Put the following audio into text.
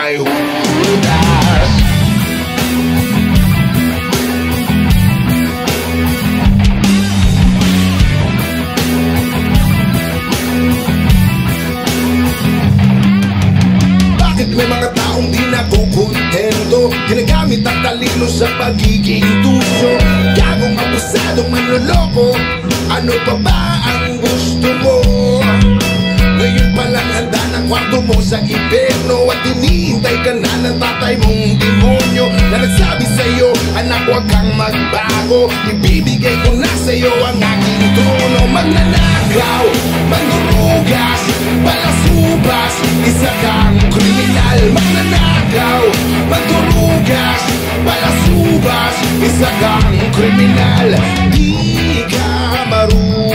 may hudas. Bakit may mga taong di nakukontento? Ginagamit ang talino sa pagiging tuso. Gagong abusadong manloloko, ano pa ba ang gusto mo? Ngayon palang handa ng kwarto mo sa impyerno, at hinihintay ka na ng tatay mong demonyo na nagsabi sa'yo, anak, huwag kang magbago, ibibigay ko na sa'yo ang aking trono. Magnanakaw, mandurugas, balasubas, isa kang kriminal. Magnanakaw, mandurugas, balasubas, isa kang kriminal. Di ka marunong